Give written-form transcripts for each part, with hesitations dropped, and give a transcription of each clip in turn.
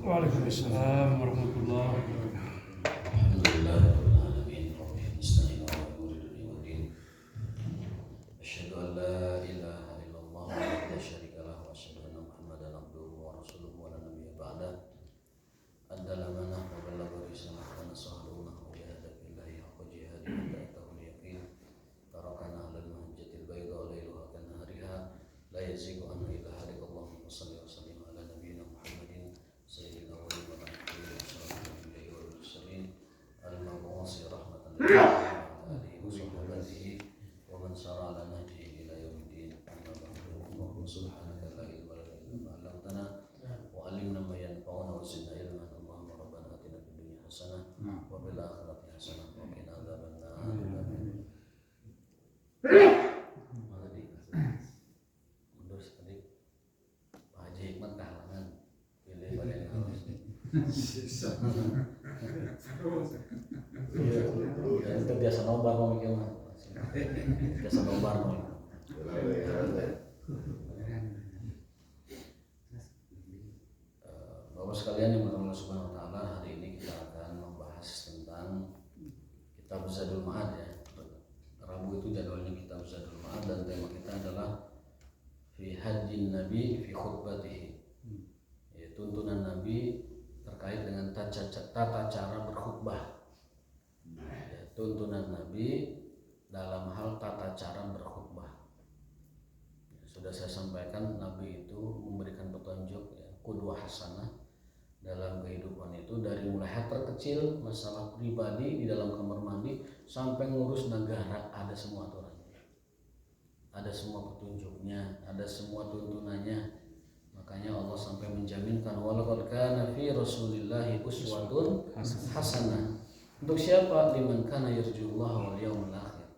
Waalaikumsalam warahmatullahi wabarakatuh. Alhamdulillahirabbil alamin wa bihi nasta'inu ala umuri dunya waddin. Asyhadu an la ilaha illallah wa la syarika lahu wa asyhadu anna Muhammadan abduhu wa rasuluhu wa la nabiyya ba'da. Addal amanah wa ballagha risalah wa nasaha al-ummah wa jahada fillahi haqqa jihadihi hatta atahu al-yaqin. Tarakana 'alal mahajjatil bayda lailuha kanahariha la yazighu anha illa halik. Allahumma shalli wa sallim ala nabiyyina Muhammadin sayyidil awwalin wal akhirin wa sallallahu alaihi wa sallam al-mab'uts rahmatan lil alamin alihi wa sahbihi wa man sara ala nahjihi ila yaumiddin. Amma ba'du. Allahumma subhanaka la ilma lana illa ma 'allamtana wa 'allimna ma yanfa'una wa zidna ilman. Allahumma rabbana atina fid dunya hasanah wa fil akhirati hasanah wa qina adzabannar. Mundur sedikit. Pak Haji Hikmat kehalangan. Pilih bagian halus. Itu biasa nobar mau mikir mah. Biasa nobar mau. Bapak sekalian yang berkah Allah Subhanahu wa taala, hari ini kita akan membahas tentang Kitab Zadul Ma'ad ya. Rabu itu jadwalnya Kitab Zadul Ma'ad dan tema kita adalah fi hajjin Nabi fi khutbatihi. Ya, tuntunan Nabi terkait dengan tata cara berkhutbah. Ya, tuntunan Nabi dalam hal tata cara berkhutbah. Ya, sudah saya sampaikan Nabi itu memberikan petunjuk ya, qudwah hasanah dalam kehidupan itu dari mulai hal terkecil masalah pribadi di dalam kamar mandi sampai ngurus negara, ada semua aturannya, ada semua petunjuknya, ada semua tuntunannya. Makanya Allah sampai menjaminkan walaqad kana fi rasulillahi uswatun hasanah. Untuk siapa? Liman kana yarjullaha wal yawmal akhir.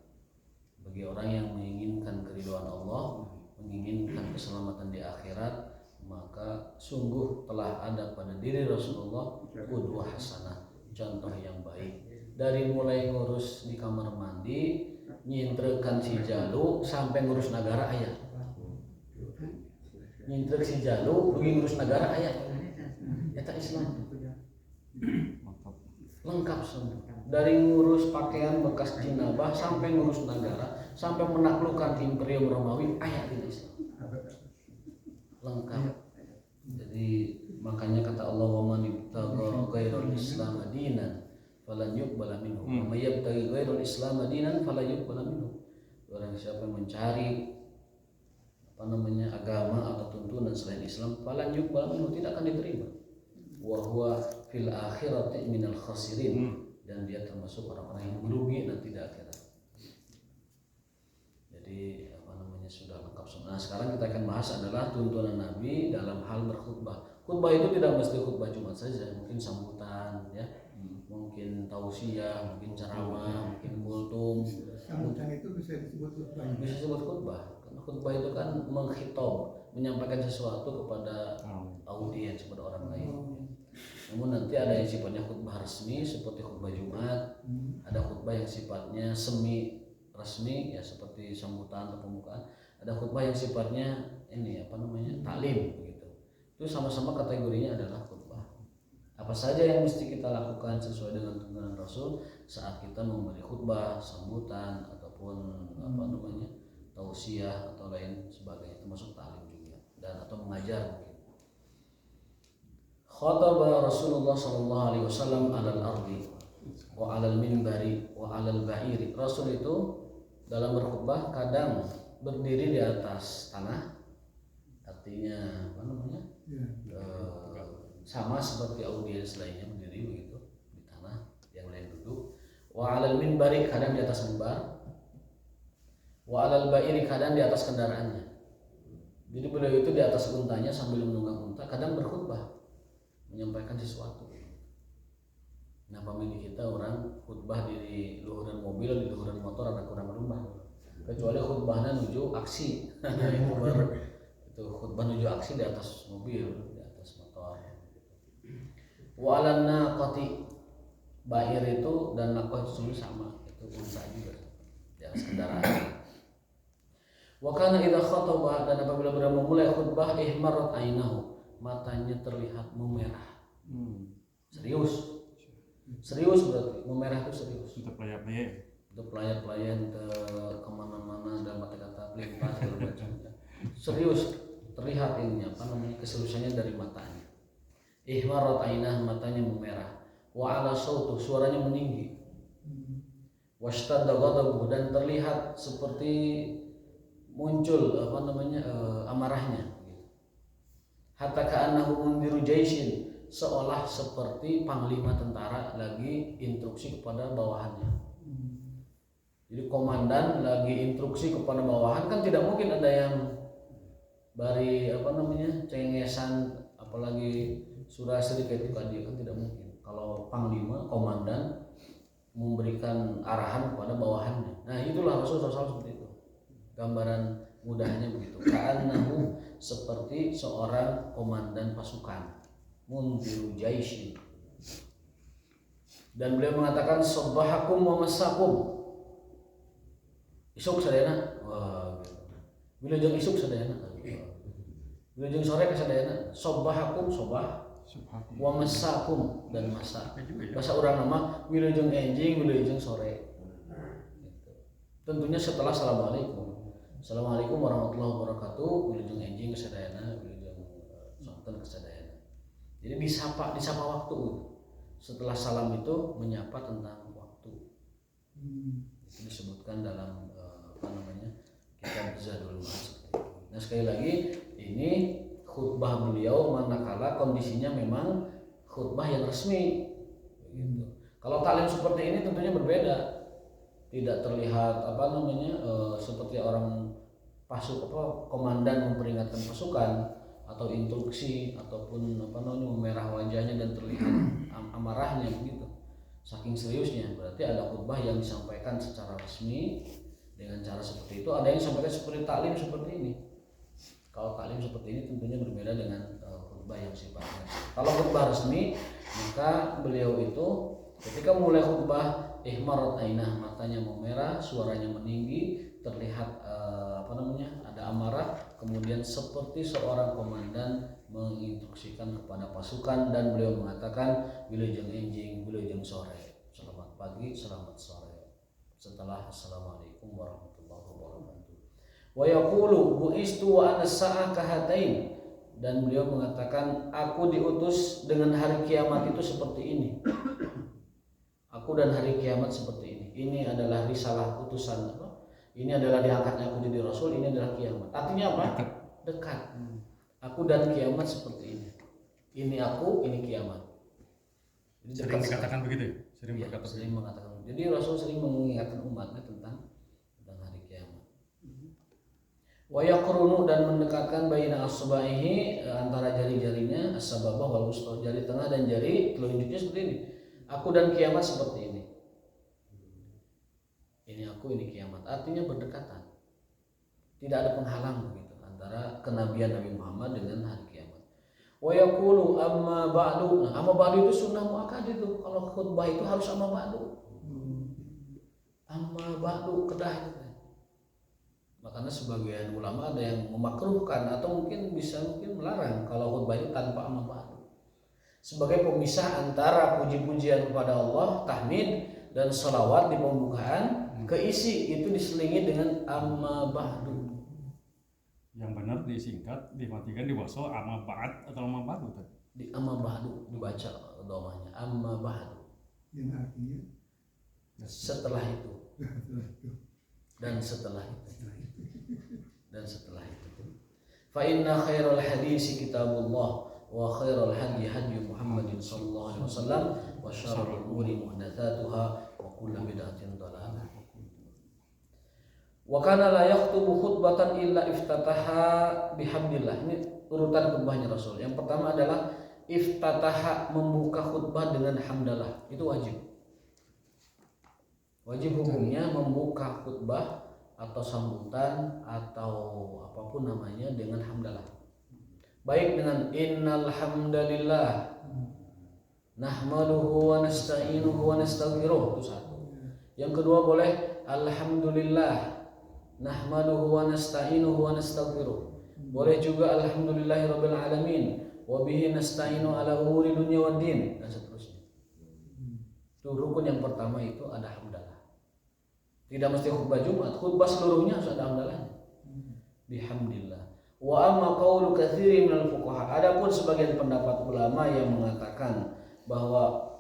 Bagi orang yang menginginkan keridhaan Allah, menginginkan keselamatan di akhirat, maka sungguh telah ada pada diri Rasulullah qudwah hasanah, contoh yang baik. Dari mulai ngurus di kamar mandi, nyintrekan si jalu sampai ngurus negara aya. Nyintrek si jalu pergi ngurus negara aya. Eta Islam. Lengkap semua. Dari ngurus pakaian bekas jinabah sampai ngurus negara, sampai menaklukkan Imperium Romawi aya di Islam. Lengkap. Jadi makanya kata Allah wa man ibtagha ghairal islam dinan falan yuqbala minhu wa may yabtaghi ghairal islam dinan fala yuqbala minhu. Orang siapa yang mencari agama atau tuntunan selain Islam falan yuqbala minhu, tidak akan diterima. Wa huwa fil akhirati minal khasirin, dan dia termasuk orang-orang yang merugi nanti di akhirat. Jadi sudah lengkap semua. Nah, sekarang kita akan bahas adalah tuntunan Nabi dalam hal berkhutbah. Khutbah itu tidak mesti khutbah Jumat saja, mungkin sambutan ya, mungkin tausiah, mungkin ceramah, mungkin kultum. Sambutan itu bisa disebut khutbah. Bisa disebut khutbah. Karena khutbah itu kan mengkhitob, menyampaikan sesuatu kepada audiens, kepada orang lain. Namun nanti ada yang sifatnya khutbah resmi seperti khutbah Jumat, ada khutbah yang sifatnya semi resmi ya seperti sambutan atau pembukaan, ada khutbah yang sifatnya taklim begitu. Itu sama-sama kategorinya adalah khutbah. Apa saja yang mesti kita lakukan sesuai dengan tuntunan Rasul saat kita memberi khutbah, sambutan ataupun tausiah atau lain sebagainya, termasuk taklim juga dan atau mengajar mungkin. Khataba Rasulullah sallallahu alaihi wasallam 'alal ardi wa 'alal minbari wa 'alal ba'iri. Rasul itu dalam berkhutbah kadang berdiri di atas tanah, artinya sama seperti audiens lainnya berdiri begitu di tanah, yang lain duduk. Wa 'alal minbari, kadang di atas mimbar. Wa 'alal ba'iri, kadang di atas kendaraannya. Jadi beliau itu di atas untanya sambil menunggang unta, kadang berkhutbah, menyampaikan sesuatu. Nah, pamili kita orang khutbah di luhuran mobil, di luhuran motor ada kurang rumah. Kecuali khutbahnya nuju aksi. Itu khutbah nuju aksi di atas mobil, di atas motor. Wa 'alan naqati, ba'ir itu dan naqah itu sama, itu unta juga di atas kendaraan. Wa kana idza khataba, dan apabila beliau memulai khutbah ihmarat ainahu, matanya terlihat memerah Serius berarti memerah itu serius. Untuk pelayan-pelayan. Untuk pelayan-pelayan ke kemana-mana dan kata-kata pelimpas segala macam. Serius terlihat ininya apa namanya keseriusannya dari matanya. Ihmarat ainah, matanya memerah. Wa ala sautu, suaranya meninggi. Washtadda ghadabuhu, dan terlihat seperti muncul apa namanya amarahnya. Hatta ka'annahu mundiru jaishin, seolah seperti panglima tentara lagi instruksi kepada bawahannya. Jadi komandan lagi instruksi kepada bawahan, kan tidak mungkin ada yang bari apa namanya cengesan, apalagi surah sedikit itu kan tidak mungkin. Kalau panglima komandan memberikan arahan kepada bawahannya, nah itulah Rasulullah seperti itu. Gambaran mudahnya begitu. Ka'annahu, seperti seorang komandan pasukan, mundiru jaishin. Dan beliau mengatakan sabbahakum wa masakum. Isuk sadayana, wah wilujeng isuk sadayana. Wilujeng sore kasadayana. Sabbahakum, sabah, wa masakum, dan masa. Bahasa orang nama wilujeng enjing, wilujeng sore. Tentunya setelah Assalamualaikum warahmatullahi wabarakatuh, wilujeng enjing kasadayana, wilujeng sonten kasadayana. Jadi disapa waktu. Setelah salam itu menyapa tentang waktu. Itu disebutkan dalam apa namanya kitab Zadul Ma'ad. Nah sekali lagi ini khutbah beliau manakala kondisinya memang khutbah yang resmi. Begitu. Kalau taklim seperti ini tentunya berbeda. Tidak terlihat apa namanya seperti orang komandan memperingatkan pasukan atau instruksi ataupun apa namanya memerah wajahnya dan terlihat amarahnya begitu. Saking seriusnya, berarti ada khutbah yang disampaikan secara resmi dengan cara seperti itu. Ada yang disampaikan seperti taklim seperti ini. Kalau taklim seperti ini tentunya berbeda dengan khutbah yang sifatnya. Kalau khutbah resmi, maka beliau itu ketika mulai khutbah ihmarat ainah, matanya memerah, suaranya meninggi, terlihat apa namanya ada amarah, kemudian seperti seorang komandan menginstruksikan kepada pasukan, dan beliau mengatakan wilujeng enjing, wilujeng sore, selamat pagi, selamat sore, setelah assalamualaikum warahmatullahi wabarakatuh. Wa yaqulu bu'istu wa ana sa'ah kahatain, dan beliau mengatakan aku diutus dengan hari kiamat itu seperti ini. Aku dan hari kiamat seperti ini. Ini adalah risalah utusan apa? Ini adalah diangkatnya aku jadi rasul, ini adalah kiamat. Artinya apa? Dekat. Aku dan kiamat seperti ini. Ini aku, ini kiamat. Jadi Sering dikatakan begitu ya? Sering mengatakan. Jadi Rasul sering mengingatkan umatnya tentang hari kiamat. Wa yaqrunu, dan mendekatkan baina asba'ihi, antara jari-jarinya, as-sababah wal wusta, jari tengah dan jari telunjuknya seperti ini. Aku dan kiamat seperti ini. Ini aku, ini kiamat. Artinya berdekatan. Tidak ada penghalang begitu antara kenabian Nabi Muhammad dengan hari kiamat. Wa yaqulu amma ba'du. Nah, amma ba'du itu sunnah muakkad itu. Kalau khutbah itu harus amma ba'du. Amma ba'du kedah itu. Makanya sebagian ulama ada yang memakruhkan atau mungkin melarang kalau khutbah itu tanpa amma ba'du. Sebagai pemisah antara puji-pujian kepada Allah, tahmid dan salawat di pembukaan, keisi itu diselingi dengan amma ba'du. Yang benar disingkat, dimatikan di wasol amma ba'd atau amma ba'du tadi. Di amma ba'du dibaca domanya amma ba'du. Yang artinya setelah itu. Dan setelah itu. Dan setelah itu. Fa inna khairal hadisi kitabullah wa khairal hadi hadi Muhammadin sallallahu alaihi wasallam wa syarrul umuri muhdatsatuha wa kullu bid'atin dhalalah. Wa kana la yakhutubu khutbatan illa iftataha bihamdillah. Ini urutan khutbahnya Rasul. Yang pertama adalah iftataha, membuka khutbah dengan hamdalah. Itu wajib. Wajib hukumnya membuka khutbah atau sambutan atau apapun namanya dengan hamdalah. Baik dengan innal hamdalillah nahmaduhu wa nasta'inuhu wa nastaghfiruh, itu satu. Yang kedua boleh alhamdulillah nahmaduhu wa nasta'inuhu wa nastaghfiruh. Boleh juga alhamdulillahirabbil alamin wa bihi nasta'inu ala umuri dunya wad din, dan seterusnya. Itu rukun yang pertama itu ada hamdalah. Tidak mesti khutbah Jumat, khutbah seluruhnya harus ada hamdalahnya. Bihamdillah. Wa amma qaulu katsirin minal fuqaha. Adapun sebagian pendapat ulama yang mengatakan bahwa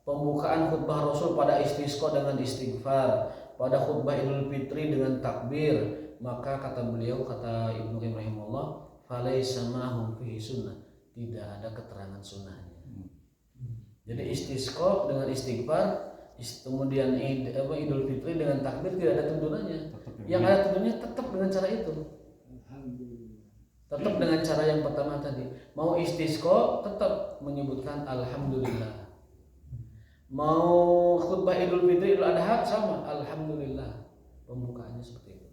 pembukaan khutbah Rasul pada istisqa dengan istighfar, pada khutbah Idul Fitri dengan takbir, maka kata beliau, kata Ibnu Qayyim rahimahullah, falaisa ma'hum fihi sunnah, tidak ada keterangan sunnahnya. Jadi istisqa dengan istighfar, kemudian Idul Fitri dengan takbir tidak ada tuntunannya. Yang ada tuntunannya tetap dengan cara itu. Tetap dengan cara yang pertama tadi. Mau istisqa tetap menyebutkan alhamdulillah. Mau khutbah Idul Fitri, Idul Adha sama, alhamdulillah. Pembukaannya seperti itu.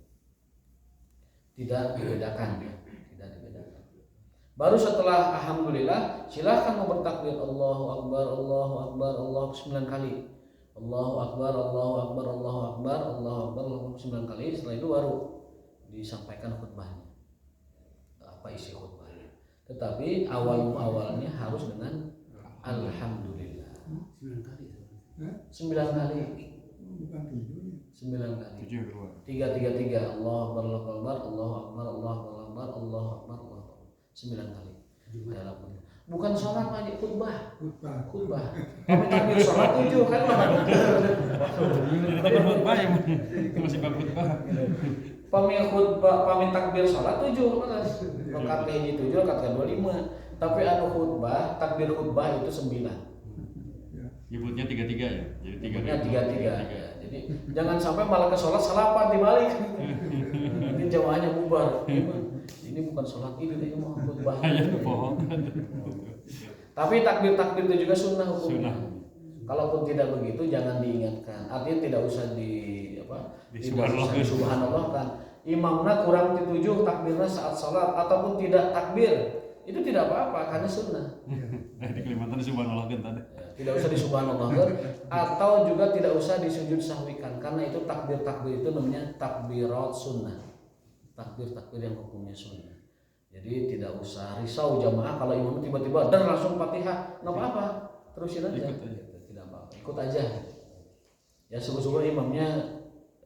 Tidak dibedakan ya, tidak dibedakan. Baru setelah alhamdulillah, silakan mau bertakbir Allahu Akbar, Allahu Akbar, Allahu 9 kali. Allahu Akbar, Allahu Akbar, Allahu Akbar, Allahu Akbar, Allahu 9 kali. Setelah itu baru disampaikan khutbahnya. Apa isi khutbahnya? Tetapi awalnya harus dengan alhamdulillah. 9 kali. 9 kali. Bukan 7. 9 kali. 7 keluar. 3 Allahu Akbar, Allahu Akbar, Allahu Akbar, Allahu Akbar, Allahu Akbar, Allahu Akbar. 9 kali. Dalam bukan sholat aja, khutbah. Khutbah. Kami takbir sholat 7 kan. Tapi khutbah ya masih bab khutbah. Pami takbir sholat 7 balas. Rakaat hiji 7, rakaat kedua 5. Tapi anu khutbah, takbir khutbah itu 9. Nyebutnya 33 ya. Jadi 33 ya. Jadi jangan sampai malah ke sholat salapan dibalik. Nanti jamaahnya bubar. Ini bukan sholat ini mau khutbah. Ya bohong. Tapi takbir itu juga sunnah hukumnya. Sunnah. Kalaupun tidak begitu jangan diingatkan. Artinya tidak usah subhanallah kan. Imamnya kurang ditujuh takbirnya saat sholat ataupun tidak takbir. Itu tidak apa-apa karena sunnah. Di Kalimantan subhanallah kan tadi. Tidak usah disubhanallahkan atau juga tidak usah disujud sahwikan karena itu takbir itu namanya takbirat sunnah. Takbir yang hukumnya sunnah. Jadi tidak usah risau jamaah kalau imam tiba-tiba dan langsung Fatihah, nggak apa-apa, terusin aja. Tidak apa-apa, ikut aja. Ya syukur-syukur imamnya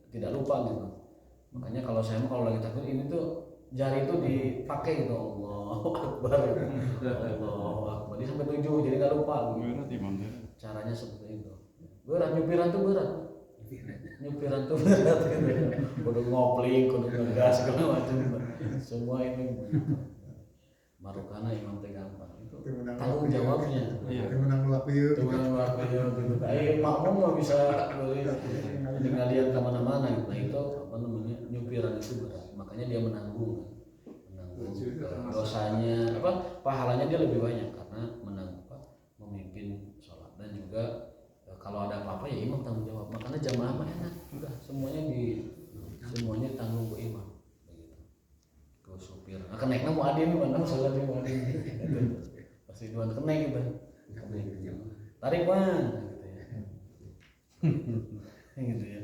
tidak lupa gitu. Makanya kalau lagi takbir ini tuh jari itu dipakai gitu, Allahu Akbar, Allahu Akbar, dia sampai 7 jadi nggak lupa. Gitu. Caranya seperti itu. Berat nyupiran tuh berat. Nyupiran tuh berat gitu. Kudu ngopling, kudu ngegas segala macam. Semua ini marukana imam teh gampang. Itu tanggung jawabnya. Iya. Menang lapieu. Menang lapieu gitu. Makmum mah bisa ngalian ke mana-mana gitu. Nah, itu apa namanya? Nyupiran itu berat. Makanya dia menanggung dosanya pahalanya dia lebih banyak karena memimpin sholat dan juga kalau ada apa-apa ya imam tanggung jawab. Makanya jamaah mah enak, udah semuanya tanggung ke imam begitu. Ke supir. Akan naiknya muadzin mana salat muadzin. Pasti duan kenaik gitu. Tarik man gitu ya.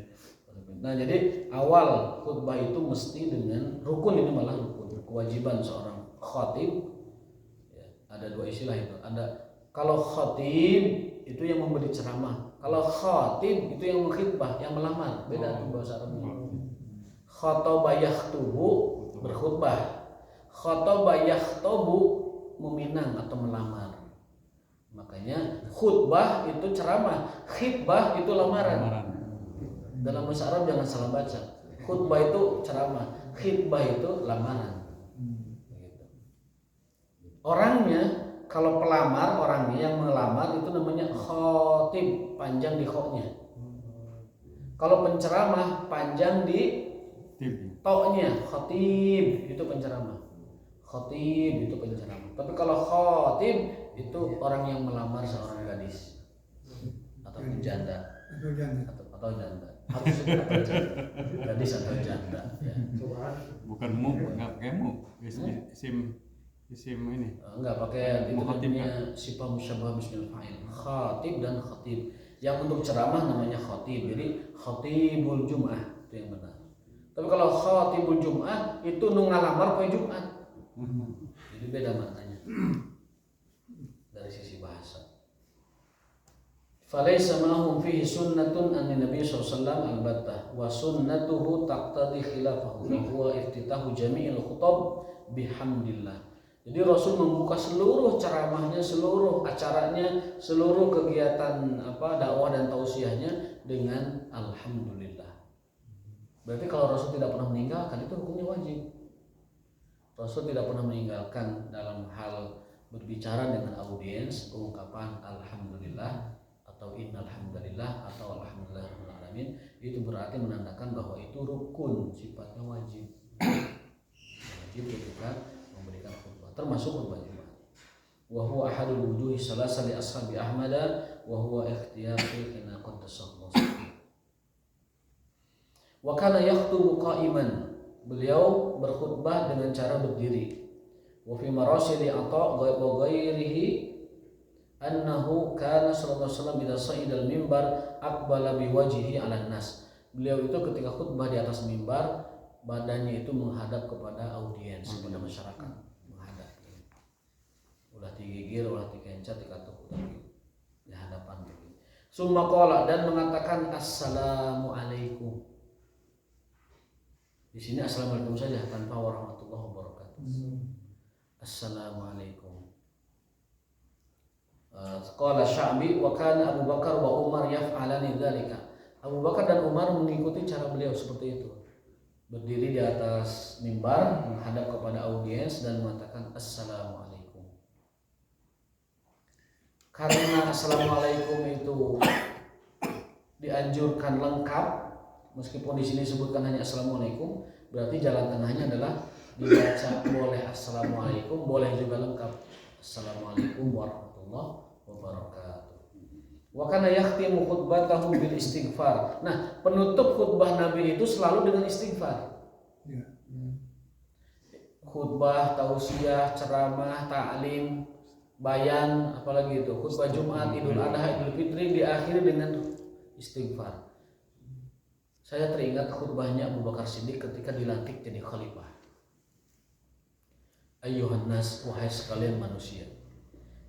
Nah, jadi awal khutbah itu mesti dengan rukun, ini malah rukun, kewajiban seorang khatib. Ya, ada 2 istilah itu. Ada kalau khatib itu yang memberi ceramah. Kalau khatib itu yang mengkhitbah, yang melamar. Beda tuh bahasa Arabnya. Khataba yakhtubu berkhutbah. Khataba yakhtubu meminang atau melamar. Makanya khutbah itu ceramah, khitbah itu lamaran. Dalam bahasa Arab jangan salah baca. Khutbah itu ceramah, khitbah itu lamaran. Orangnya kalau pelamar, orangnya yang melamar itu namanya khatib, panjang di khoknya. Kalau penceramah panjang di toknya, khatib itu penceramah. Khatib itu penceramah. Tapi kalau khatib itu orang yang melamar seorang gadis atau janda atau janda. Harus gadis atau janda ya. Bukan enggak pakai isim ini enggak pakai itu namanya sifat musyabbah bismil fa'il, khatib dan khatib. Yang untuk ceramah namanya khatib, jadi khatibul jum'ah itu yang benar. Tapi kalau khatibul jum'ah itu nu ngalamar poe Jumat, jadi beda maknanya. Falaysa ma'hum fihi sunnatun an Nabi sallallahu alaihi wasallam albattah wa sunnatuhu taqtadi khilafahu wa huwa iftitahu jami'il khutab bihamdillah. Jadi Rasul membuka seluruh ceramahnya, seluruh acaranya, seluruh kegiatan dakwah dan tausiahnya dengan alhamdulillah. Berarti kalau Rasul tidak pernah meninggalkan itu hukumnya wajib. Rasul tidak pernah meninggalkan dalam hal berbicara dengan audiens ungkapan alhamdulillah atau innal hamdalillah atau alhamdulillahirabbil alamin. Itu berarti menandakan bahwa itu rukun, sifatnya wajib. Wajib ketika memberikan khutbah, termasuk khutbah Jumat. Wa huwa ahadul wujuhi salasa li ashabi Ahmad wa huwa ikhtiyari kina qaddasallahu. Wa kana yakhutubu qa'iman. Beliau berkhutbah dengan cara berdiri. Wa fi marasili ata wa ghairihi annahu kana sallallahu alaihi wasallam idza sa'ida al-mimbar aqbala biwajhihi 'ala nas. Beliau itu ketika khutbah di atas mimbar, badannya itu menghadap kepada audiens, kepada masyarakat, menghadap. Ulah digigir, ulah dikencet, dikatuk di hadapan. Summa qala, dan mengatakan assalamu alaikum. Di sini assalamualaikum saja tanpa warahmatullahi wabarakatuh. Assalamualaikum. Qala Sya'bi wa kana Abu Bakar wa Umar yaf'alani dzalika. Abu Bakar dan Umar mengikuti cara beliau seperti itu. Berdiri di atas mimbar menghadap kepada audiens dan mengatakan assalamualaikum. Karena assalamualaikum itu dianjurkan lengkap, meskipun di sini disebutkan hanya assalamualaikum, berarti jalan tengahnya adalah dibaca boleh assalamualaikum, boleh juga lengkap assalamualaikum warahmatullahi wabarakatuh. Wa kana yakhtimu khutbatahu bil istighfar. Nah, penutup khutbah Nabi itu selalu dengan istighfar. Ya. Khutbah, tausiah, ceramah, ta'lim, bayan, apalagi itu khutbah Jumat, Idul Adha, Idul Fitri diakhiri dengan istighfar. Saya teringat khutbahnya Abu Bakar Siddiq ketika dilantik jadi khalifah. Ayyuhan nas, wahai sekalian manusia,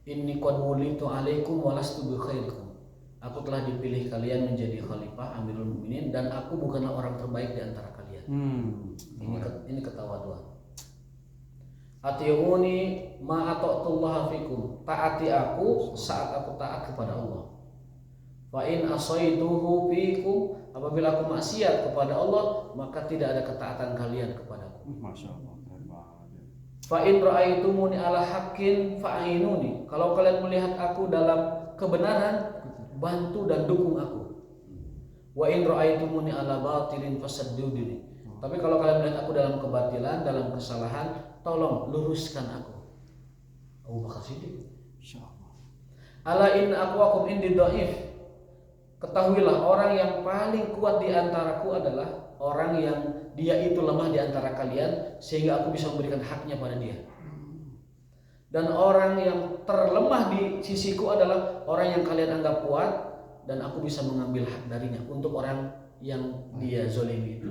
inni qad wulitu alaikum wa lastu bi khairikum. Aku telah dipilih kalian menjadi khalifah Amirul Mukminin dan aku bukanlah orang terbaik di antara kalian. Ini ketawaduan. Atiuni ma ata'tullaha fikum. Taati aku saat aku taat kepada Allah. Fa in asaituhu fikum, apabila aku maksiat kepada Allah, maka tidak ada ketaatan kalian kepadaku. Masyaallah. Fa in ra'aitumuni ala haqqin fa'inuni. Kalau kalian melihat aku dalam kebenaran, bantu dan dukung aku. Wa in ra'aitumuni ala batilin fasadduduni. Tapi kalau kalian melihat aku dalam kebatilan, dalam kesalahan, tolong luruskan aku. Abu Bakar Siddiq. Insyaallah. Ala in aqwakum indi dhaif. Ketahuilah orang yang paling kuat di antaraku adalah orang yang dia itu lemah di antara kalian sehingga aku bisa memberikan haknya pada dia. Dan orang yang terlemah di sisiku adalah orang yang kalian anggap kuat dan aku bisa mengambil hak darinya untuk orang yang dia zolimi itu.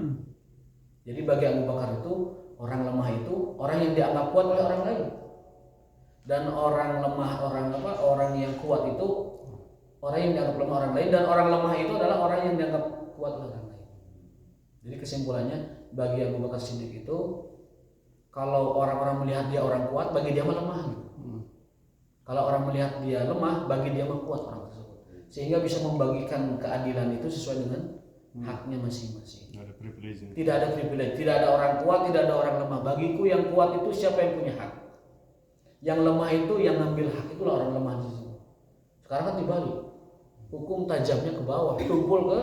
Jadi bagi Abu Bakar itu orang lemah itu orang yang dianggap kuat oleh orang lain. Dan orang lemah, orang yang kuat itu orang yang dianggap lemah orang lain, dan orang lemah itu adalah orang yang dianggap kuat oleh orang lain. Jadi kesimpulannya bagi Abu Bakar Siddiq itu kalau orang-orang melihat dia orang kuat, bagi dia mah lemah gitu. Kalau orang melihat dia lemah, bagi dia mah kuat orang tersebut. Sehingga bisa membagikan keadilan itu sesuai dengan haknya masing-masing. Tidak ada privilege. Tidak ada privilege, tidak ada orang kuat, tidak ada orang lemah. Bagiku yang kuat itu siapa yang punya hak. Yang lemah itu yang ngambil hak, itulah orang lemah di situ. Sekarang kan dibalik. Hukum tajamnya ke bawah, tumpul ke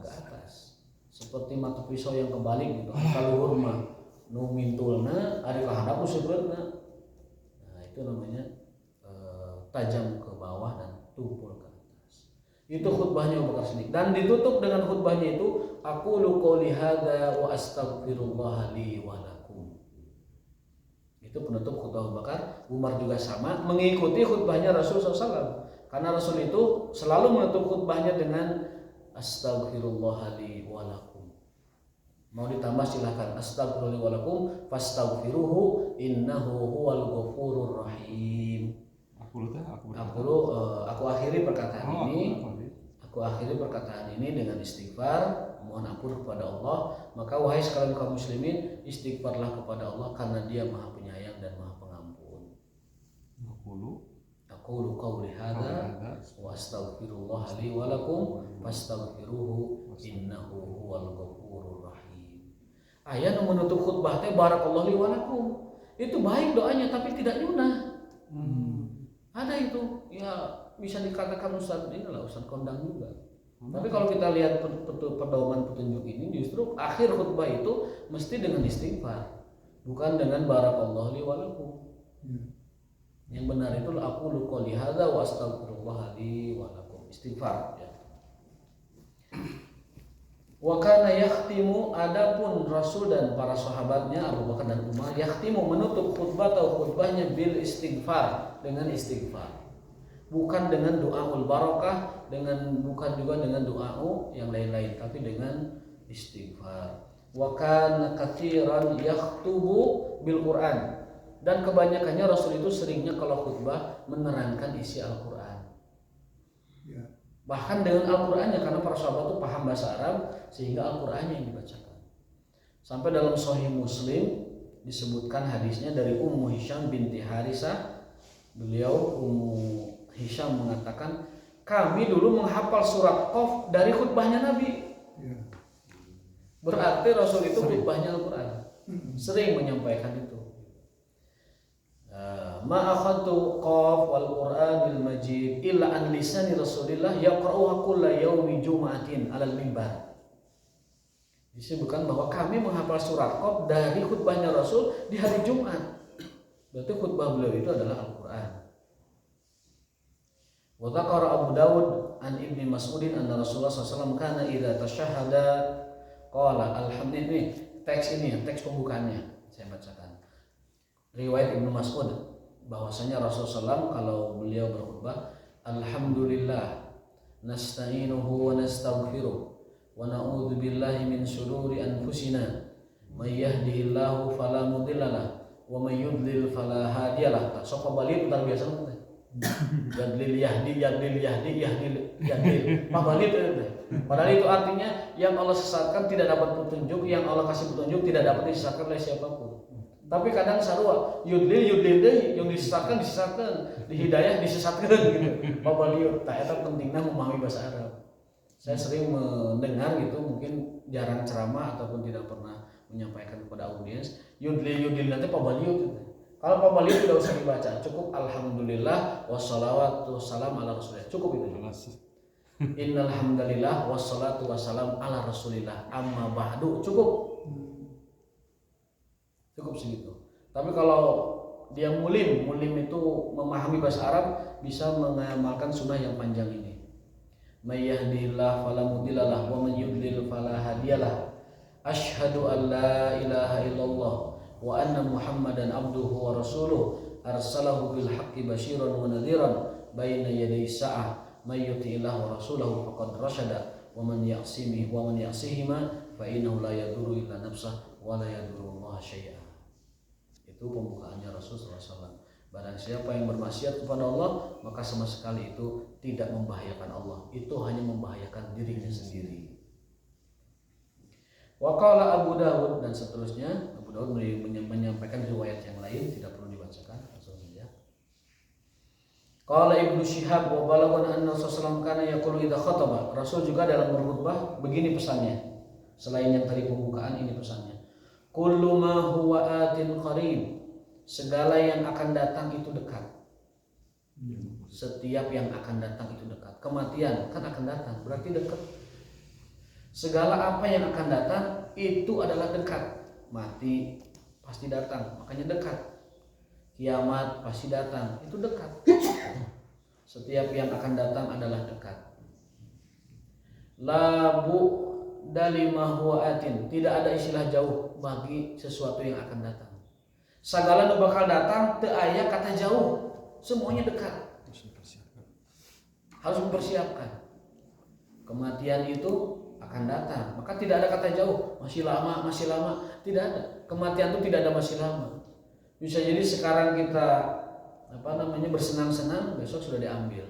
atas. Seperti mata pisau yang kebalik gitu. Kalau rumah nu mintulna, ari kahadap sebenarnya. Nah, itu namanya tajam ke bawah dan tumpul ke atas. Itu khutbahnya Abu Bakar Siddiq. Dan ditutup dengan khutbahnya itu, aqulu qouli hadza wa astaghfirullah li wa lakum. Itu penutup khutbah Abu Bakar. Umar juga sama mengikuti khutbahnya Rasul SAW. Karena Rasul itu selalu menutup khutbahnya dengan astaghfirullah li wa lakum. Mau ditambah silahkan, astaghfirullah li wa lakum fastaghfiruhu innahu huwal ghafurur rahim. Aku Aku akhiri perkataan ini. Aku akhiri perkataan ini dengan istighfar, mohon ampun kepada Allah. Maka wahai sekalian kaum muslimin, istighfarlah kepada Allah karena Dia Maha Penyayang dan Maha Pengampun. Aqulu qawli hadza wa astaghfirullah li wa lakum fastaghfiruhu innahu huwal ghafurur rahim. Aya nu menutup khutbah teh barakallahu li wa lakum. Itu baik doanya tapi tidak nyunah. Ada itu ya, bisa dikatakan ustaz inilah ustaz kondang juga. Tapi kalau kita lihat pedoman petunjuk ini, justru akhir khutbah itu mesti dengan istighfar, bukan dengan barakallahu li wa lakum. Yang benar itu aqulu qouli hadza wa astaghfirullah li wa lakum, istighfar ya. Wa kana yakhtimu, adapun Rasul dan para sahabatnya Abu Bakar dan Umar yakhtimu menutup khutbah atau khutbahnya bil istighfar, dengan istighfar. Bukan dengan doaul barakah, bukan juga dengan doa yang lain-lain, tapi dengan istighfar. Wa kana katsiran yakhtubu bil Qur'an, dan kebanyakannya Rasul itu seringnya kalau khutbah menerangkan isi Al-Qur'an. Ya. Bahkan dengan Al-Qur'annya, karena para sahabat itu paham bahasa Arab sehingga Al-Qur'annya yang dibacakan. Sampai dalam Sahih Muslim disebutkan hadisnya dari Ummu Hisham binti Harisah. Beliau Ummu Hisham mengatakan, kami dulu menghafal surat Qaf dari khutbahnya Nabi. Ya. Berarti Rasul itu khutbahnya Al-Qur'an. Sering menyampaikan itu. Ma'akhadtu Qaf wal Qur'anil Majid illa an lisani Rasulillah yaqra'uha kulla yaumi Jum'atin 'alal mimbar. Disebutkan bahwa kami menghafal surat Qaf dari khutbahnya Rasul di hari Jumat. Berarti khutbah beliau itu adalah Al-Qur'an. Wa dzakara Abu Dawud an Ibnu Mas'udin anna Rasulullah sallallahu alaihi wasallam kana idza tasyahhada qala alhamdulillah. Teks ini, teks pembukaannya saya bacakan. Riwayat Ibnu Mas'ud bahwasanya Rasulullah SAW kalau beliau berkhutbah, alhamdulillah nasta'inuhu wa nastaghfiruh wa na'udzu billahi min shururi anfusina may yahdihillahu fala mudhillalah wa may yudlil fala hadiyalah. Sok balik entar biasa teh. Yadlil yahdi mabalik itu. Padahal itu artinya yang Allah sesatkan tidak dapat petunjuk, yang Allah kasih petunjuk tidak dapat disesatkan oleh siapapun. Tapi kadang sarua yudlil deh, yang disesatkan, dihidayah disesatkan gitu. Mabalik tak eta pentingna memahami bahasa Arab. Saya sering mendengar gitu, mungkin jarang ceramah ataupun tidak pernah menyampaikan kepada audiens yudlil nanti pabaliut gitu. Kalau pabaliut tidak usah dibaca, cukup alhamdulillah wassalatu wassalam ala rasulillah, cukup itu. Innal hamdalillah wassalatu wassalam ala rasulillah amma ba'du, cukup segitu. Tapi kalau dia mulim itu memahami bahasa Arab, bisa mengamalkan sunnah yang panjang ini. May yahdihillahu fala mudhillalah wa man yudlil fala hadiyalah. Asyhadu an la ilaha illallah wa anna Muhammadan abduhu wa rasuluh arsalahu bil haqqi basyiran wa nadhiran baina yaday sa'ah may yuti'illahu wa rasulahu faqad rasyada wa man ya'sihima fa innahu la yadurru illa nafsah wa la yadurru Allah syai'a. Itu pembukaannya Rasulullah SAW. Barang siapa yang bermaksiat kepada Allah, maka sama sekali itu tidak membahayakan Allah, itu hanya membahayakan dirinya sendiri. Waqala Abu Dawud, dan seterusnya. Abu Dawud menyampaikan riwayat yang lain, tidak perlu dibacakan, langsung saja. Qala Ibnu Syihab wa balagana anna Rasulullah kana yaqulu idza khataba. Rasul juga dalam berkhutbah begini pesannya. Selain yang tadi pembukaan, ini pesannya. Kullu ma huwa atin qarib. Segala yang akan datang itu dekat. Setiap yang akan datang itu dekat. Kematian kan akan datang, berarti dekat. Segala apa yang akan datang itu adalah dekat. Mati pasti datang, makanya dekat. Kiamat pasti datang, itu dekat. Setiap yang akan datang adalah dekat. Labu dalima huwa atin, tidak ada istilah jauh bagi sesuatu yang akan datang. Segala nu bakal datang teu aya kata jauh, semuanya dekat. Harus mempersiapkan. Kematian itu akan datang, maka tidak ada kata jauh, masih lama, tidak ada. Kematian itu tidak ada masih lama. Bisa jadi sekarang kita bersenang-senang, besok sudah diambil.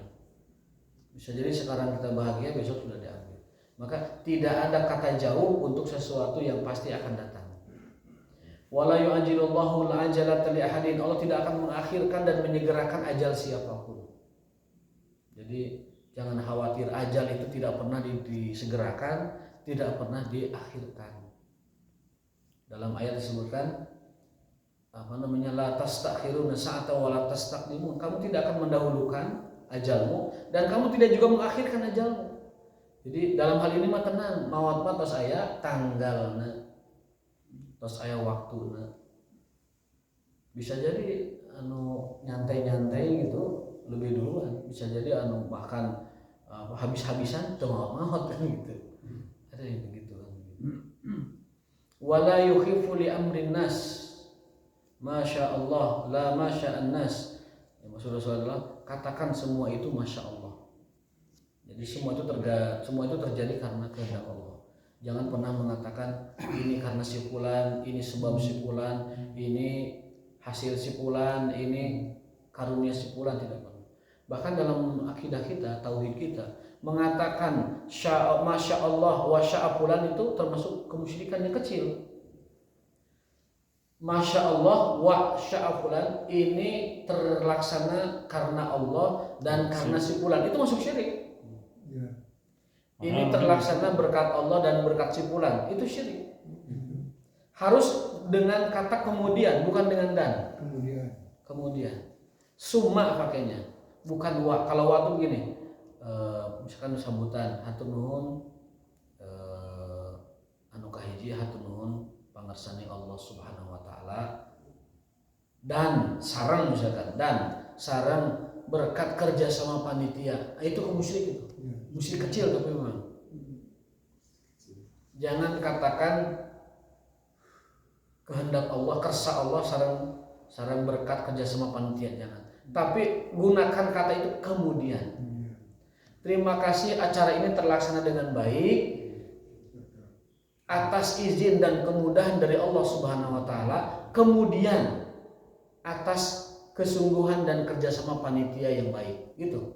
Bisa jadi sekarang kita bahagia, besok sudah diambil. Maka tidak ada kata jauh untuk sesuatu yang pasti akan datang. Wala yu'ajjilullahu al-ajalata li ahadin. Allah tidak akan mengakhirkan dan menyegerakan ajal siapapun. Jadi jangan khawatir, ajal itu tidak pernah disegerakan, tidak pernah diakhirkan. Dalam ayat disebutkan la tastakhiruna sa'ata wa la tastaqdimun. Kamu tidak akan mendahulukan ajalmu dan kamu tidak juga mengakhirkan ajalmu. Jadi dalam hal ini mah tenang, maut mah tos aya tanggalna, tos aya waktuna. Bisa jadi nyantai-nyantai gitu lebih duluan, bisa jadi bahkan habis-habisan teu maot kan gitu. Ada yang begitu kan. Wala yukhifu li amrin nas. Masya Allah, la masya an-nas. Ya, maksud Rasulullah, katakan semua itu masya Allah. Jadi semua itu terjadi karena kehendak Allah. Jangan pernah mengatakan ini karena si fulan, ini sebab si fulan, ini hasil si fulan, ini karunia si fulan, tidak pernah. Bahkan dalam akidah kita, tauhid kita, mengatakan masya Allah wa sya'a fulan itu termasuk kemusyrikan yang kecil. Masya Allah wa sya'a fulan ini terlaksana karena Allah dan karena si fulan, itu masuk syirik. Ya. Ini terlaksana berkat Allah dan berkat si fulan, itu syirik. Harus dengan kata kemudian, bukan dengan dan. Kemudian summa pakainya, bukan wa. Kalau wa itu begini, misalkan sambutan hatur nuhun, anu kahiji hatur nuhun pangersani Allah Subhanahu wa taala, dan sareng misalkan, dan sareng berkat kerja sama panitia. Itu musyrik itu. Musyrik kecil tapi memang. Jangan katakan kehendak Allah, kersa Allah sareng berkat kerja sama panitia, jangan. Tapi gunakan kata itu kemudian. Terima kasih acara ini terlaksana dengan baik atas izin dan kemudahan dari Allah Subhanahu wa taala, kemudian atas kesungguhan dan kerjasama panitia yang baik, gitu.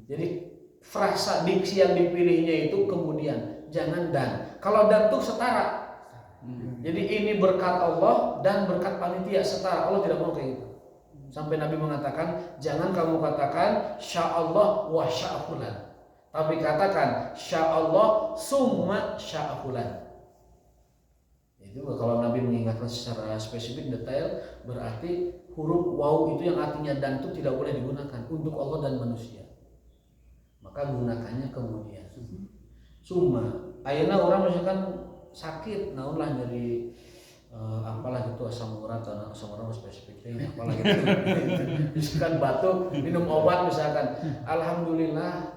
Jadi frasa diksi yang dipilihnya itu kemudian, jangan dan. Kalau dan itu setara. Jadi ini berkat Allah dan berkat panitia setara. Allah tidak mau kayak gitu. Sampai Nabi mengatakan, jangan kamu katakan sya'allah wa sya'fulan, tapi katakan sya'allah summa sya'fulan. Itu kalau Nabi mengingatkan secara spesifik detail, berarti huruf waw itu yang artinya dan itu tidak boleh digunakan untuk Allah dan manusia. Maka gunakannya kemudian. Summa, ayeuna orang misalkan sakit, naon lah dari apalah gitu asam urat atau asam urat spesifiknya apalah gitu. Misalkan batuk, minum obat misalkan. Alhamdulillah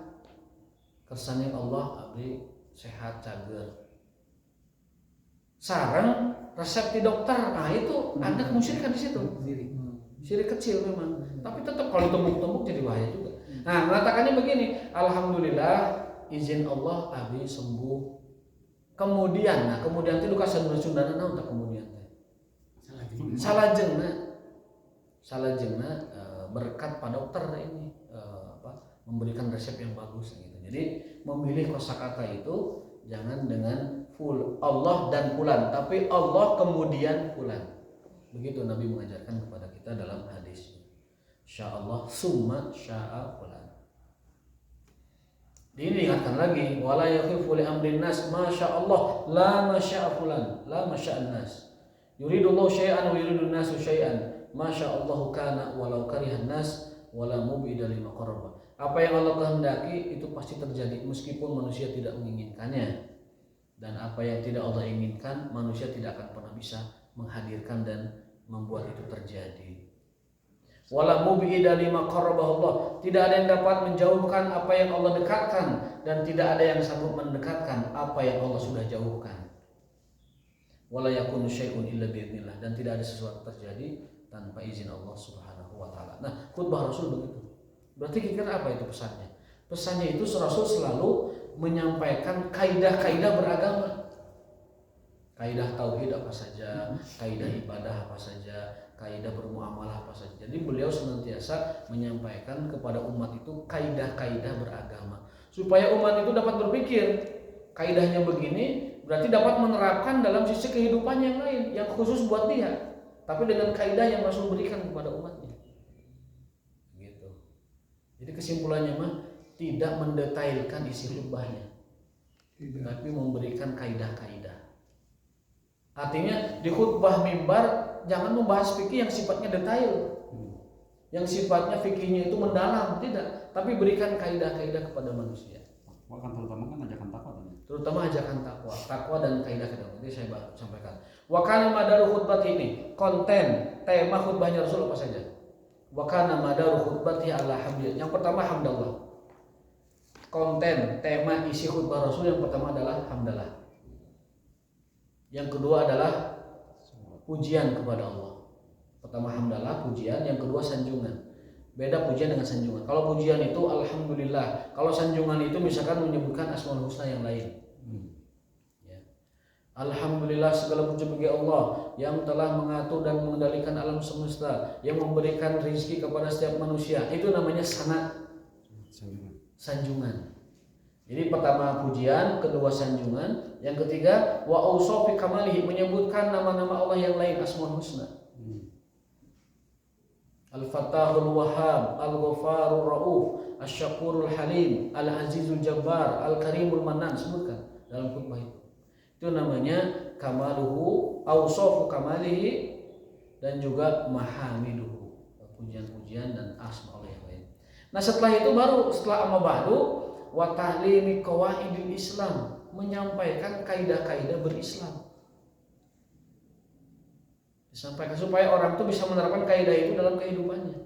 kersane Allah abdi sehat cager. Sarang resep di dokter, nah itu ada kemusyrikan di situ. Syirik kecil memang, tapi tetap kalau tumbuk-tumbuk jadi bahaya juga. Nah, mengatakannya begini, alhamdulillah izin Allah abdi sembuh. Kemudian, nah kemudian itu luka Sunda naon tak kemudian teh. Salajengna berkat Pak Dokter ini memberikan resep yang bagus gitu. Jadi memilih kosakata itu jangan dengan full Allah dan fulan, tapi Allah kemudian fulan. Begitu Nabi mengajarkan kepada kita dalam hadisnya. Insyaallah summa sya'a fulan. Diingatkan lagi, wala yakhifu li amrin nas masyaallah la masya'a fulan, la masya'an nas. Yuridullahu syai'an wa yuridun nasu syai'an. Masyaallah kana walau karihan nas wala mubida lima qaraba. Apa yang Allah kehendaki itu pasti terjadi meskipun manusia tidak menginginkannya. Dan apa yang tidak Allah inginkan, manusia tidak akan pernah bisa menghadirkan dan membuat itu terjadi. Wala mubida lima qarabah Allah. Tidak ada yang dapat menjauhkan apa yang Allah dekatkan, dan tidak ada yang sanggup mendekatkan apa yang Allah sudah jauhkan. Wala yakunu syai'un illa biidznillah, dan tidak ada sesuatu terjadi tanpa izin Allah Subhanahu wa taala. Nah, khutbah Rasul begitu. Berarti kira-kira apa itu pesannya? Pesannya itu Rasul selalu menyampaikan kaidah-kaidah beragama. kaidah tauhid apa saja, kaidah ibadah apa saja, kaidah bermuamalah apa saja. Jadi beliau senantiasa menyampaikan kepada umat itu kaidah-kaidah beragama supaya umat itu dapat berpikir kaidahnya begini, berarti dapat menerapkan dalam sisi kehidupannya yang lain yang khusus buat dia, tapi dengan kaidah yang Rasul berikan kepada umatnya. Gitu. Jadi kesimpulannya mah tidak mendetailkan isi khutbahnya, tapi memberikan kaidah-kaidah. Artinya di khutbah mimbar jangan membahas fikih yang sifatnya detail, yang sifatnya fikihnya itu mendalam, tidak, tapi berikan kaidah-kaidah kepada manusia. Bahkan terutama kan ajakan takwa tadi. Terutama ajakan takwa dan kaidah-kaidah. Nanti saya sampaikan. Wa kana madaru khutbah ini, konten tema khutbahnya Rasul apa saja? Wa kana madaru khutbati ala hamdillah. Yang pertama hamdallah. Konten tema isi khutbah Rasul yang pertama adalah hamdalah. Yang kedua adalah pujian kepada Allah. Pertama hamdalah, pujian. Yang kedua sanjungan. Beda pujian dengan sanjungan. Kalau pujian itu alhamdulillah. Kalau sanjungan itu misalkan menyebutkan asmaul husna yang lain. Ya. Alhamdulillah segala puji bagi Allah yang telah mengatur dan mengendalikan alam semesta, yang memberikan rezeki kepada setiap manusia. Itu namanya sanjungan. Jadi pertama pujian, kedua sanjungan, yang ketiga wa ausofi kamalihi, menyebutkan nama-nama Allah yang lain asmaul husna. Al-Fattahul Wahhab, Al-Ghafarur Rauf, Asy-Syakurul Halim, Al-Azizul Jabbar, Al-Karimul Mannan, sebutkan dalam khutbah itu. Itu namanya kamaluhu, ausofu kamalihi, dan juga mahamiduhu, pujian-pujian dan asma Allah yang lain. Nah setelah itu baru setelah amma ba'du wa ta'limi qawaidil Islam, menyampaikan kaidah-kaidah berislam. Disampaikan supaya orang itu bisa menerapkan kaidah itu dalam kehidupannya.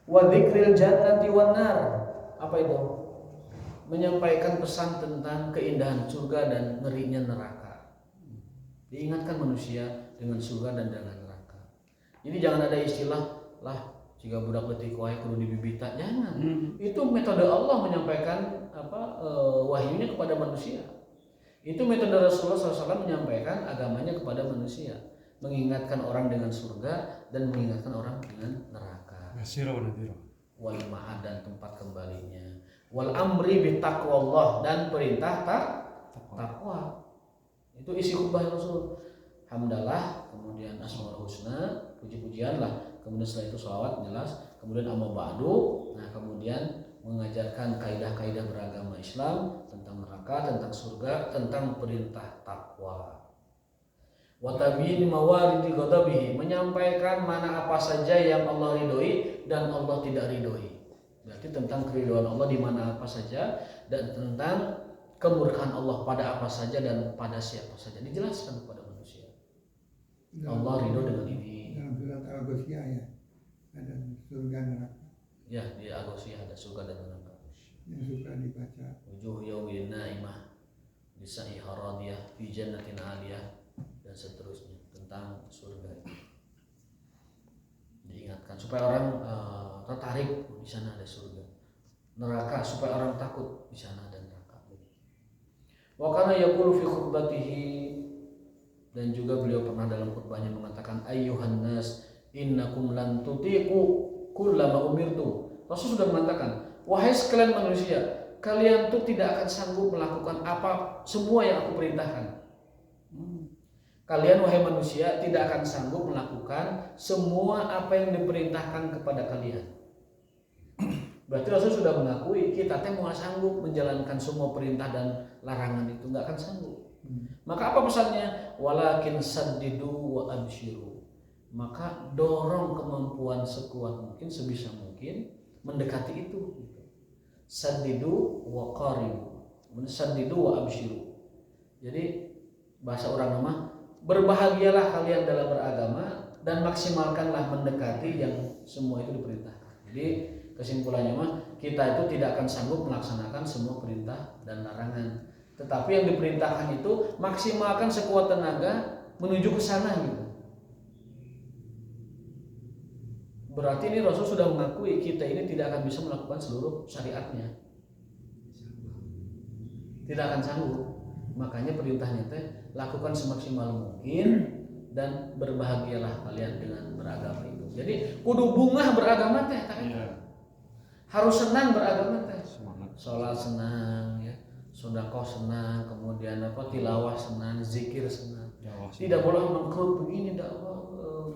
Wa dzikril jannati wan nar. Apa itu? Menyampaikan pesan tentang keindahan surga dan ngerinya neraka. Diingatkan manusia dengan surga dan dengan neraka. Jadi jangan ada istilah lah jika budak leutik wae kudu dibibita, jangan. Itu metode Allah menyampaikan wahyunya kepada manusia. Itu metode Rasulullah SAW menyampaikan agamanya kepada manusia, mengingatkan orang dengan surga dan mengingatkan orang dengan neraka. Wal ma'ad dan tempat kembalinya. Wal amri bitaqwallah dan perintah takwa. Itu isi khutbah Rasul. Hamdalah, kemudian asmaul husna, puji-pujian lah. Kemudian setelah itu sholawat jelas, kemudian amma ba'du, nah kemudian mengajarkan kaidah-kaidah beragama Islam tentang neraka, tentang surga, tentang perintah takwa. Wa tabyin mawaridi ghadabihi, menyampaikan mana apa saja yang Allah ridhoi dan Allah tidak ridhoi. Berarti tentang keridhaan Allah di mana apa saja dan tentang kemurkaan Allah pada apa saja dan pada siapa saja dijelaskan kepada manusia. Allah ridho dengan ini. Dalam surat Al-Ghasyiyah ya, ada surga neraka. Ya, di Al-Ghasyiyah ada surga dan neraka. Yang suka dibaca. Wujuh yawmin na'imah lisa'iha radiyah fi jannatin 'aliyah dan seterusnya tentang surga. Diingatkan supaya orang tertarik di sana ada surga. Neraka supaya orang takut di sana ada neraka. Wa kana yaqulu fi khutbatihi, dan juga beliau pernah dalam khutbahnya mengatakan ayyuhan nas innakum lan tutiqu kullama umirtu. Rasul sudah mengatakan, wahai sekalian manusia, kalian tuh tidak akan sanggup melakukan apa semua yang aku perintahkan. Kalian wahai manusia tidak akan sanggup melakukan semua apa yang diperintahkan kepada kalian. Berarti Rasul sudah mengakui kita teh mau sanggup menjalankan semua perintah dan larangan itu, nggak akan sanggup. Maka apa pesannya? Walakin saddidu wa abshiru. Maka dorong kemampuan sekuat mungkin, sebisa mungkin mendekati itu. Saddidu wa qaribu. Saddidu wa abshiru. Jadi bahasa orang nama, berbahagialah kalian dalam beragama dan maksimalkanlah mendekati yang semua itu diperintahkan. Jadi kesimpulannya mah kita itu tidak akan sanggup melaksanakan semua perintah dan larangan. Tetapi yang diperintahkan itu maksimalkan sekuat tenaga menuju ke sana gitu. Berarti ini Rasul sudah mengakui kita ini tidak akan bisa melakukan seluruh syariatnya. Tidak akan sanggup. Makanya perintahnya teh lakukan semaksimal mungkin dan berbahagialah kalian dengan beragama itu. Jadi kudu bungah beragama teh, Iya. harus senang beragama teh. Semangat. Sholat senang ya, sedekah senang, kemudian tilawah senang, zikir senang. Jawab. Tidak boleh mengkerut begini dakwah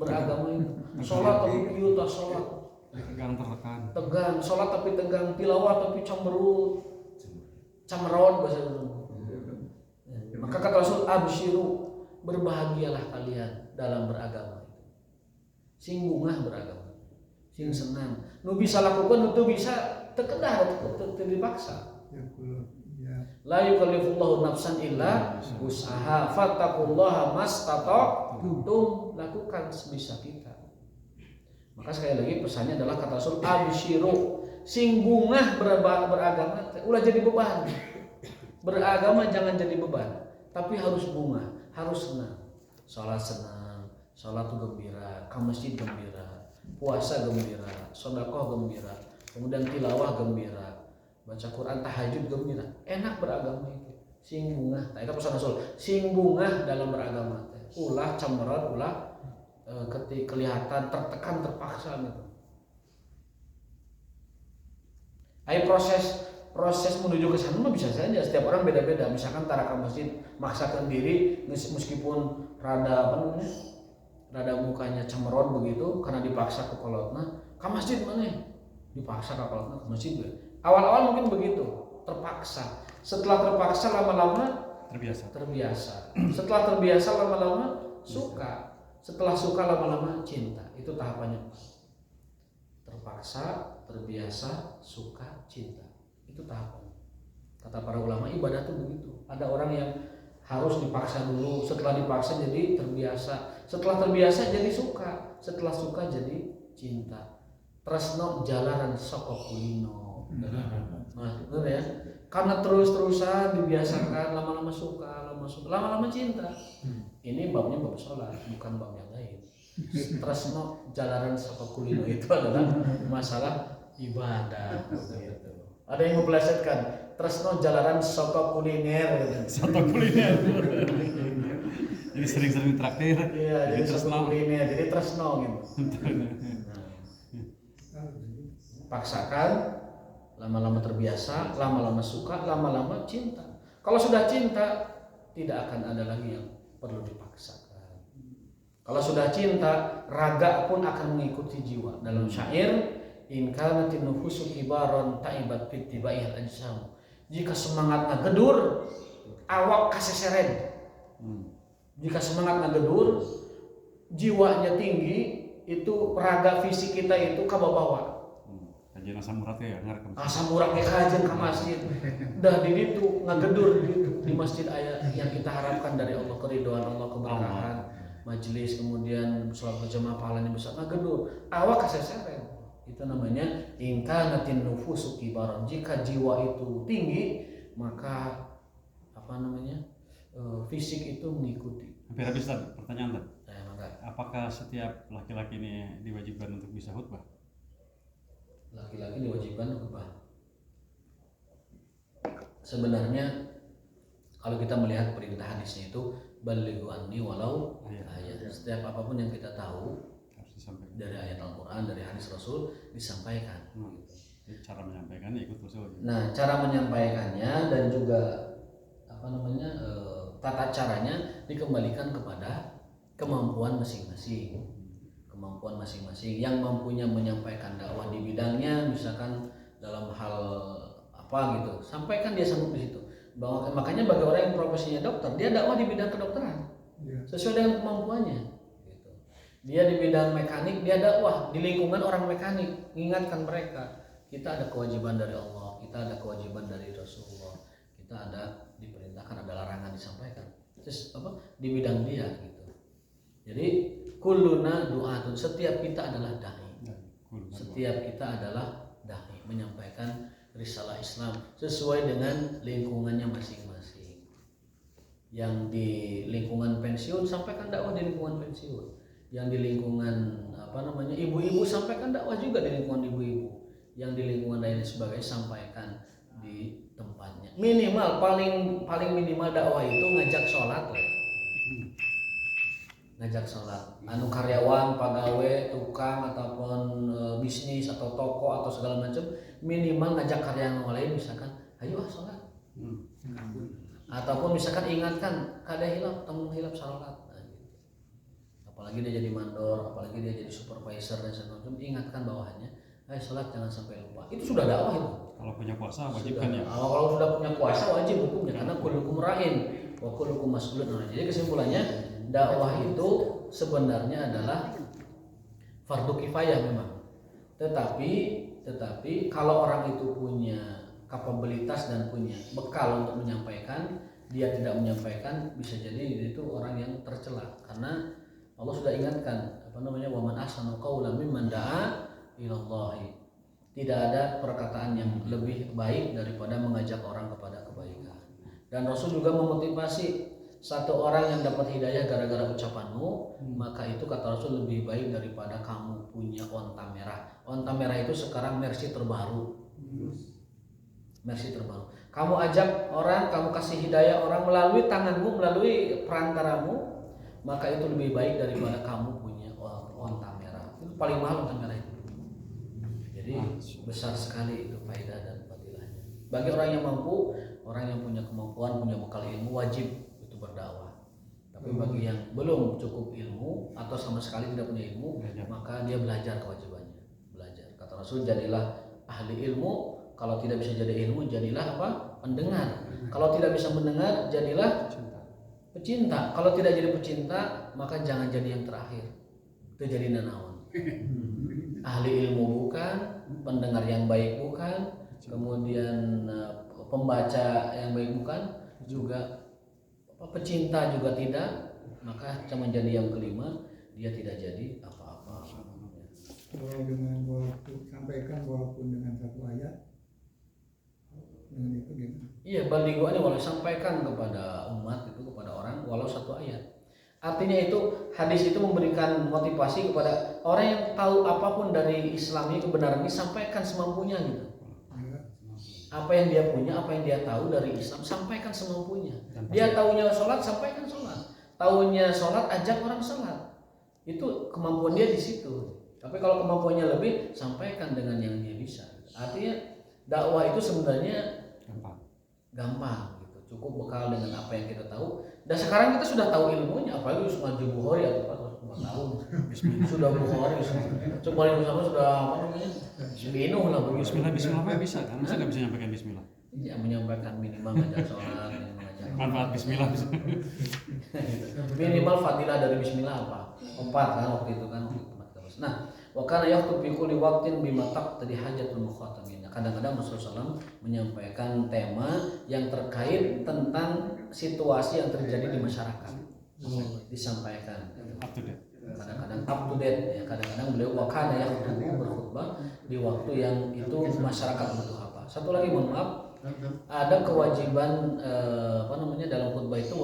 beragama itu. Sholat tapi piut sholat. Tegang tertekan. Tegang, sholat tapi tegang, tilawah tapi cemberut. Camrot bahasa Indonesia. Maka kata Rasul, absyiru, berbahagialah kalian dalam beragama itu. Sing bungah beragama, sing senang. Nu bisa lakukan, nu bisa terkedah, dipaksa. Ya kulo ya. La yukallifullahu nafsan illa wus'aha, fattaqullaha mastata'tum, lakukan sebisa kita. Maka sekali lagi pesannya adalah kata Rasul, absyiru, sing bungah beragama, ulah jadi beban. Beragama jangan jadi beban, tapi harus bunga, harus senang. Sholat senang, sholat gembira, ke masjid gembira, puasa gembira, sedekah gembira, kemudian tilawah gembira, baca Quran tahajud gembira. Enak beragama itu. Sing bunga, itu pesan Rasul. Sing bunga dalam beragama. Ulah cemberut, ulah kelihatan tertekan, terpaksa gitu. Ayo proses menuju ke sana mah bisa saja, setiap orang beda-beda. Misalkan tara ke masjid maksakan diri meskipun rada mukanya cemerot begitu karena dipaksa ke kolotna, ke masjid mana dipaksa ke kolotna ke masjid. Awal-awal mungkin begitu, terpaksa. Setelah terpaksa lama-lama terbiasa. Setelah terbiasa lama-lama suka. Setelah suka lama-lama cinta. Itu tahapannya. Terpaksa, terbiasa, suka, cinta. Itu tahapan. Kata para ulama ibadah itu begitu. Ada orang yang harus dipaksa dulu, setelah dipaksa jadi terbiasa, setelah terbiasa jadi suka, setelah suka jadi cinta. Tresno jalanan soko kulino. Nah, benar ya. Karena terus-terusan dibiasakan, lama-lama suka, lama-lama cinta. Ini babnya bab sholat, bukan bab yang lain. Tresno jalanan soko kulino itu adalah masalah ibadah. Gitu. Ada yang mempelesetkan tresno jalanan soto kuliner. Soto kuliner. Jadi sering-sering traktir. Iya, jadi soto kuliner, jadi tresno gitu. Paksakan, lama-lama terbiasa, lama-lama suka, lama-lama cinta. Kalau sudah cinta, tidak akan ada lagi yang perlu dipaksakan. Kalau sudah cinta, raga pun akan mengikuti jiwa. Dalam syair, in kanatin nufusu kibaron ta'ibat fit tibaihal ajsam. Jika semangatnya gedur, awak kaseseren. Jika semangatnya gedur, jiwanya tinggi, itu raga fisik kita itu kabawa. Kajian asam urat ya ngarep. Asam urat ke kajian ke masjid. Dah di itu ngagedur di masjid aya yang kita harapkan dari Allah, keridhaan Allah, keberkahan, majelis, kemudian sholat berjamaah pahalanya besar, ngagedur. Awak kaseseren. Itu namanya ingkanatin nufusu kibaron. Jika jiwa itu tinggi, maka fisik itu mengikuti. Hampir habis tadi pertanyaan tadi. Maka Apakah setiap laki-laki ini diwajibkan untuk bisa khutbah? laki-laki diwajibkan khutbah. Sebenarnya kalau kita melihat perintah hadisnya itu balighu anni walau ayat. Setiap apapun yang kita tahu Harus disampaikan. dari ayat Al-Quran, dari hadis Rasul disampaikan. Jadi cara menyampaikannya ikut Rasul. Nah, cara menyampaikannya dan juga tata caranya dikembalikan kepada kemampuan masing-masing. Kemampuan masing-masing yang mampunya menyampaikan dakwah di bidangnya, misalkan dalam hal apa gitu, sampaikan dia sanggup di situ. Makanya bagi orang yang profesinya dokter, dia dakwah di bidang kedokteran sesuai dengan kemampuannya. Gitu. Dia di bidang mekanik, dia dakwah di lingkungan orang mekanik, mengingatkan mereka kita ada kewajiban dari Allah, kita ada kewajiban dari Rasulullah, kita ada diperintahkan, ada larangan disampaikan. Terus di bidang dia gitu. Jadi kulluna du'atun, setiap kita adalah dai. Setiap kita adalah dai, menyampaikan risalah Islam sesuai dengan lingkungannya masing-masing. Yang di lingkungan pensiun, sampaikan dakwah di lingkungan pensiun. Yang di lingkungan ibu-ibu, sampaikan dakwah juga di lingkungan ibu-ibu. Yang di lingkungan lain sebagainya, sampaikan di tempatnya. Minimal paling minimal dakwah itu ngajak sholat lah. Ngajak sholat. Anu karyawan, pegawai, tukang ataupun bisnis atau toko atau segala macam, minimal ngajak karyawan lain misalkan, ayo sholat. Ataupun misalkan ingatkan kada hilap, temu hilap sholat. Nah, gitu. Apalagi dia jadi mandor, apalagi dia jadi supervisor dan segala macam, ingatkan bawahannya, ayo sholat jangan sampai lupa. Itu sudah dakwah itu. Kalau punya kuasa wajibkan ya. Kalau sudah punya kuasa wajib hukumnya karena kullukum ra'in wa kullukum mas'ulun. Jadi kesimpulannya dakwah itu sebenarnya adalah fardu kifayah memang. Tetapi kalau orang itu punya kapabilitas dan punya bekal untuk menyampaikan, dia tidak menyampaikan, bisa jadi itu orang yang tercela karena Allah sudah ingatkan wa man ahsanu qawlan mimman da'a ilallahi. Tidak ada perkataan yang lebih baik daripada mengajak orang kepada kebaikan. Dan Rasul juga memotivasi satu orang yang dapat hidayah gara-gara ucapanmu, maka itu kata Rasul lebih baik daripada kamu punya onta merah. Onta merah itu sekarang Mercy terbaru. Mercy terbaru. Kamu ajak orang, kamu kasih hidayah orang melalui tanganmu, melalui perantaramu, maka itu lebih baik daripada kamu punya onta merah. Itu paling mahal onta merah itu. Jadi besar sekali itu faedah dan fadilahnya. Bagi orang yang mampu, orang yang punya kemampuan, punya bekal ilmu, wajib itu berdakwah. Tapi bagi yang belum cukup ilmu atau sama sekali tidak punya ilmu, maka dia belajar kewajibannya. Belajar. Kata Rasul, jadilah ahli ilmu. Kalau tidak bisa jadi ilmu, jadilah apa? Pendengar. Kalau tidak bisa mendengar, jadilah pecinta. Kalau tidak jadi pecinta, maka jangan jadi yang terakhir. Itu jadi nanawan. Ahli ilmu bukan, pendengar yang baik bukan, kemudian pembaca yang baik bukan, juga pecinta juga tidak, maka cuma jadi yang kelima, dia tidak jadi apa-apa. Kalau dengan walaupun sampaikan walaupun dengan satu ayat, dengan itu gimana? Iya, balighuannya walau sampaikan kepada umat itu, kepada orang walau satu ayat. Artinya itu hadis itu memberikan motivasi kepada orang yang tahu apapun dari Islamnya, kebenaran ini sampaikan semampunya gitu. Apa yang dia punya, apa yang dia tahu dari Islam sampaikan semampunya. Dia tahunya sholat, sampaikan sholat. Tahunya sholat, ajak orang sholat. Itu kemampuan dia di situ. Tapi kalau kemampuannya lebih, sampaikan dengan yang dia bisa. Artinya dakwah itu sebenarnya gampang gitu. Cukup bekal dengan apa yang kita tahu. Dan sekarang kita sudah tahu ilmunya, apalagi ngaji Bukhari atau apa tahun. Sudah Bukhari, coba sama sudah apa namanya? Minuh lah begitu. Bismillah bisa kan? Masa nggak bisa nyampaikan Bismillah? Ya menyampaikan minimal ngajak sholat, minimal ngajak. Manfaat Bismillah bisa. Minimal fadilah dari Bismillah apa? 4 kan waktu itu kan. Nah, wa kana yakhtub fi kulli waqtin bima taqtadi hajatul mukhatabin. Kadang-kadang Rasulullah SAW menyampaikan tema yang terkait tentang situasi yang terjadi di masyarakat. Disampaikan. Up to date. Kadang-kadang up to date ya, kadang-kadang beliau wa kana yakhtub berkhutbah di waktu yang itu masyarakat butuh apa. Satu lagi mohon maaf, ada kewajiban dalam khutbah itu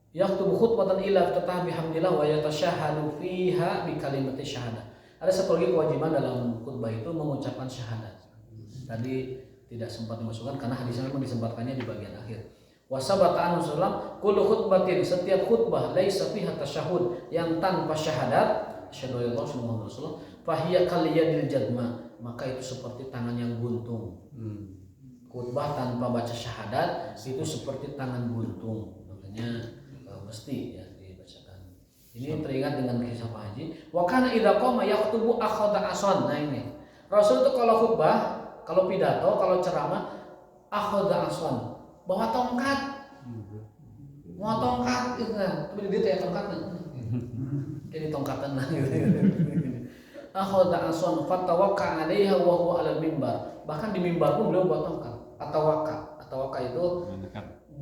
yaktubu khutbatan ila iftitah bihamdillah wa yatashahhadu fiha bi kalimati syahadah. Ada satu lagi kewajiban dalam khutbah itu mengucapkan syahadat. Tadi tidak sempat dimasukkan karena hadisnya memang disempatkannya di bagian akhir. Wa sabata anhu sallam kullu khutbatin, setiap khutbah laisa fiha tasyahud, yang tanpa syahadat asyhadu an la ilaha illallah rasulullah fahiya kal yadil jadma, maka itu seperti tangan yang buntung. Khutbah tanpa baca syahadat itu seperti tangan buntung. Makanya mesti ya dibacakan. Ini teringat dengan kisah Pak Haji. Wa kana idza qama yaktubu akhadha asan. Nah ini. Rasul itu kalau khutbah, kalau pidato, kalau ceramah akhadha asan. Bawa tongkat. Bawa tongkat gitu kan. Tapi dia kayak tongkatnya. Jadi tongkatan lah gitu. Akhadha asan fatawakka 'alaiha wa huwa 'alal mimbar. Bahkan di mimbar pun beliau bawa tongkat. Atawakka itu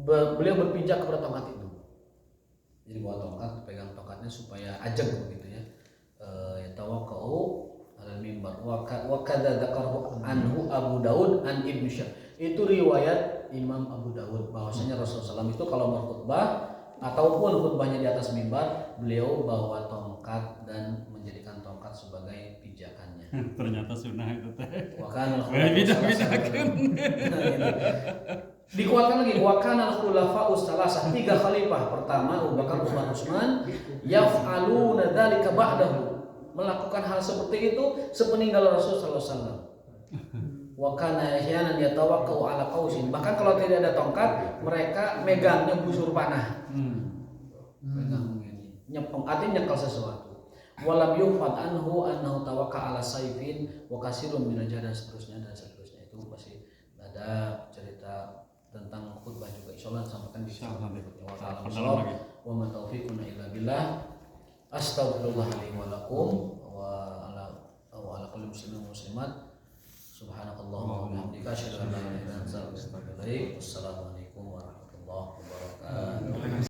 beliau berpijak kepada tongkat itu. Jadi bawa tongkat, pegang tongkatnya supaya ajeg begitu ya. Tawakkau alal mimbar. Wa kadza dzakarahu anhu Abu Daud an Ibnu Syah. Itu riwayat Imam Abu Daud bahwasanya Rasulullah SAW itu kalau berkhutbah ataupun khutbahnya di atas mimbar, beliau bawa tongkat dan menjadikan tongkat sebagai pijakannya. Ternyata sunnah itu teh. Wa kana Beda-bedakeun. Dikuatkan lagi wa kana al-khulafa'us salasah, 3 khalifah pertama Abu Bakar, Umar, Utsman yaf'aluna dzalika ba'dahu, melakukan hal seperti itu sepeninggal Rasul sallallahu alaihi wasallam. Wa kana ahyanan yatawakkau ala qausin, bahkan kalau tidak ada tongkat mereka megangnya busur panah. Megang begini, nyepeng, artinya nyekal sesuatu. Walam yufad anhu annahu tawakka ala saifin wa kasirun min dan seterusnya. Itu pasti ada cerita tentang khutbah juga, insyaallah sampaikan di Insyaallah. wa ma taufiquna illa billah. Astagfirullah li wa lakum wa ala kulli muslimin wa muslimat. Subhanakallahumma wa bihamdika asyhadu an la ilaha illa anta astaghfiruka wa atubu ilaik. Wassalamualaikum warahmatullahi wabarakatuh.